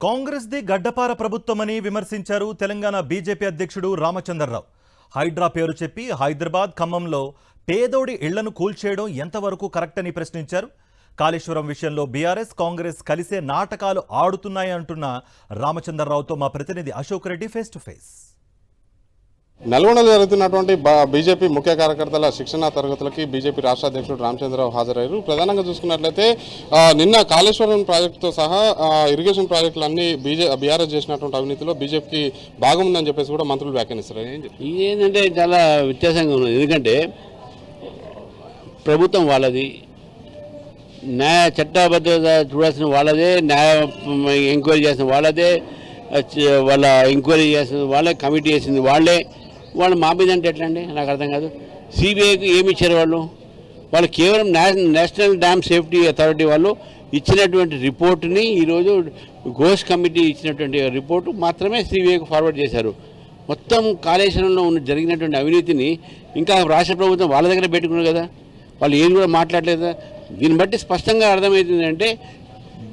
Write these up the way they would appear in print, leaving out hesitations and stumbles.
Congress the గడ్డపార ప్రభుత్వమని విమర్శించారు Telangana BJP అధ్యక్షుడు రామచంద్రరావు. హైడ్రా పేరు చెప్పి హైదరాబాద్ ఖమ్మంలో పేదోడి ఇళ్లను కూల్చేయడం ఎంతవరకు కరెక్ట్ అని ప్రశ్నించారు. కాళేశ్వరం విషయంలో బీఆర్ఎస్ కాంగ్రెస్ కలిసే నాటకాలు ఆడుతున్నాయి అంటున్న రామచంద్రరావుతో మా ప్రతినిధి Ashok Reddy face to face. నల్గొండలో జరుగుతున్నటువంటి బీజేపీ ముఖ్య కార్యకర్తల శిక్షణా తరగతులకి బీజేపీ రాష్ట్ర అధ్యక్షుడు రామచంద్రరావు హాజరయ్యారు. ప్రధానంగా చూసుకున్నట్లయితే నిన్న కాళేశ్వరం ప్రాజెక్టుతో సహా ఇరిగేషన్ ప్రాజెక్టులన్నీ బీఆర్ఎస్ చేసినటువంటి అవినీతిలో బీజేపీకి భాగం ఉందని చెప్పేసి కూడా మంత్రులు వ్యాఖ్యానిస్తారు. ఇదేంటంటే చాలా వ్యత్యాసంగా ఉన్నది. ఎందుకంటే ప్రభుత్వం వాళ్ళది, న్యాయ చట్టబద్ధత చూడాల్సిన వాళ్ళదే, న్యాయ ఎంక్వైరీ చేసిన వాళ్ళదే, వాళ్ళ ఎంక్వైరీ చేసిన వాళ్ళే, కమిటీ చేసింది వాళ్ళే. వాళ్ళు మా మీద అంటే ఎట్లా అండి? నాకు అర్థం కాదు. సిబిఐకి ఏమి ఇచ్చారు వాళ్ళు కేవలం నేషనల్ డ్యామ్ సేఫ్టీ అథారిటీ వాళ్ళు ఇచ్చినటువంటి రిపోర్టుని ఈరోజు ఘోష్ కమిటీ ఇచ్చినటువంటి రిపోర్టు మాత్రమే సిబిఐకి ఫార్వర్డ్ చేశారు. మొత్తం కాళేశ్వరంలో జరిగినటువంటి అవినీతిని ఇంకా రాష్ట్ర ప్రభుత్వం వాళ్ళ దగ్గర పెట్టుకున్నారు కదా, వాళ్ళు ఏం కూడా మాట్లాడలేదు. దీన్ని బట్టి స్పష్టంగా అర్థమవుతుందంటే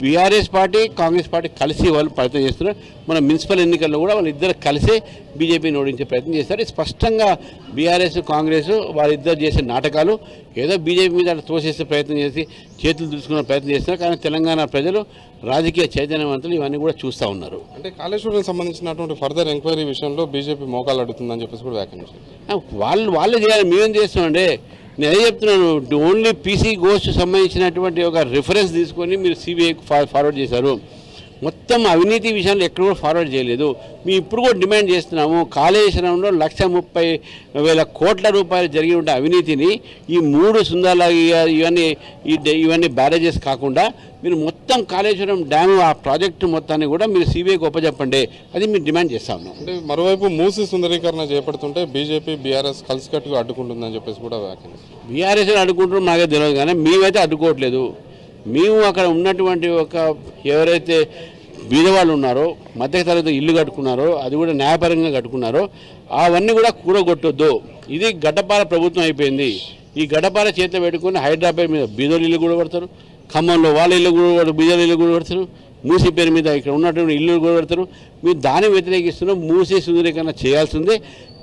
బీఆర్ఎస్ పార్టీ కాంగ్రెస్ పార్టీ కలిసి వాళ్ళు ప్రయత్నం చేస్తున్నారు. మన మున్సిపల్ ఎన్నికల్లో కూడా వాళ్ళిద్దరు కలిసే బీజేపీని ఓడించే ప్రయత్నం చేస్తారు. స్పష్టంగా బీఆర్ఎస్ కాంగ్రెస్ వాళ్ళిద్దరు చేసే నాటకాలు ఏదో బీజేపీ మీద తోసేసే ప్రయత్నం చేసి చేతులు దులుచుకునే ప్రయత్నం చేస్తున్నారు. కానీ తెలంగాణ ప్రజలు రాజకీయ చైతన్యవంతులు ఇవన్నీ కూడా చూస్తూ ఉన్నారు. అంటే కాళేశ్వరం సంబంధించినటువంటి ఫర్దర్ ఎంక్వైరీ విషయంలో బీజేపీ మోకాలు అడుగుతుందని చెప్పేసి కూడా వ్యాఖ్యానించారు. వాళ్ళు చేయాలి, మేమేం చేస్తామండి? నేను అదే చెప్తున్నాను. ఓన్లీ పీసీ ఘోష్ సంబంధించినటువంటి ఒక రిఫరెన్స్ తీసుకొని మీరు సిబిఐకి ఫార్వర్డ్ చేశారు. మొత్తం అవినీతి విషయంలో ఎక్కడ కూడా ఫార్వర్డ్ చేయలేదు. మేము ఇప్పుడు కూడా డిమాండ్ చేస్తున్నాము, కాళేశ్వరంలో 1,30,000 కోట్ల రూపాయలు జరిగి ఉండే అవినీతిని ఈ 3 సుందర ఇవన్నీ బ్యారేజెస్ కాకుండా మీరు మొత్తం కాళేశ్వరం డ్యామ్ ఆ ప్రాజెక్టు మొత్తాన్ని కూడా మీరు సిబిఐకి ఒప్పచెప్పండి, అది మీరు డిమాండ్ చేస్తా ఉన్నాం. అంటే మరోవైపు మూసి సుందరీకరణ చేపడుతుంటే బీజేపీ బీఆర్ఎస్ కలిసికట్టుగా అడ్డుకుంటుందని చెప్పేసి కూడా వ్యాఖ్యానిస్తారు. బీఆర్ఎస్ అడ్డుకుంటున్నాం నాకే తెలియదు, కానీ మేమైతే అడ్డుకోవట్లేదు. మేము అక్కడ ఉన్నటువంటి ఎవరైతే బీదవాళ్ళు ఉన్నారో, మధ్యతరగతి ఇల్లు కట్టుకున్నారో, అది కూడా న్యాయపరంగా కట్టుకున్నారో అవన్నీ కూడా కూడగొట్టొద్దు. ఇది గడ్డపార ప్రభుత్వం అయిపోయింది. ఈ గడ్డపార చేతిలో పెట్టుకుని హైదరాబాద్ మీద బీదోళ్ళు ఇల్లు కూడా పడతారు, ఖమ్మంలో వాళ్ళ ఇల్లు కూడా బీదోళ్ళ ఇల్లు కూడా పడతారు, మూసీ పేరు మీద ఇక్కడ ఉన్నటువంటి ఇల్లు కూడా పెడతారు. మీరు దాన్ని వ్యతిరేకిస్తున్నాం. మూసీ సుందరీకరణ చేయాల్సిందే,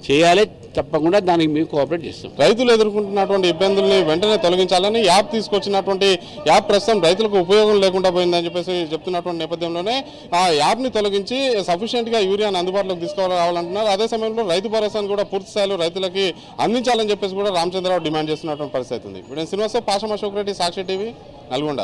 చేయాలి, తప్పకుండా దానికి మేము కోఆపరేట్ చేస్తాం. రైతులు ఎదుర్కొంటున్నటువంటి ఇబ్బందుల్ని వెంటనే తొలగించాలని యాప్ తీసుకొచ్చినటువంటి యాప్ ప్రస్తుతం రైతులకు ఉపయోగం లేకుండా పోయిందని చెప్పేసి చెప్తున్నటువంటి నేపథ్యంలోనే ఆ యాప్ని తొలగించి సఫిషియెంట్గా యూరియాని అందుబాటులోకి తీసుకురావాలంటున్నారు. అదే సమయంలో రైతు భరోసాను కూడా పూర్తి స్థాయిలో రైతులకి అందించాలని చెప్పేసి కూడా రామచంద్రరావు డిమాండ్ చేస్తున్నటువంటి పరిస్థితి ఉంది. ఇప్పుడు శ్రీనివాసరావు, పాషం, అశోక్ రెడ్డి, సాక్షి టీవీ, నల్గొండ.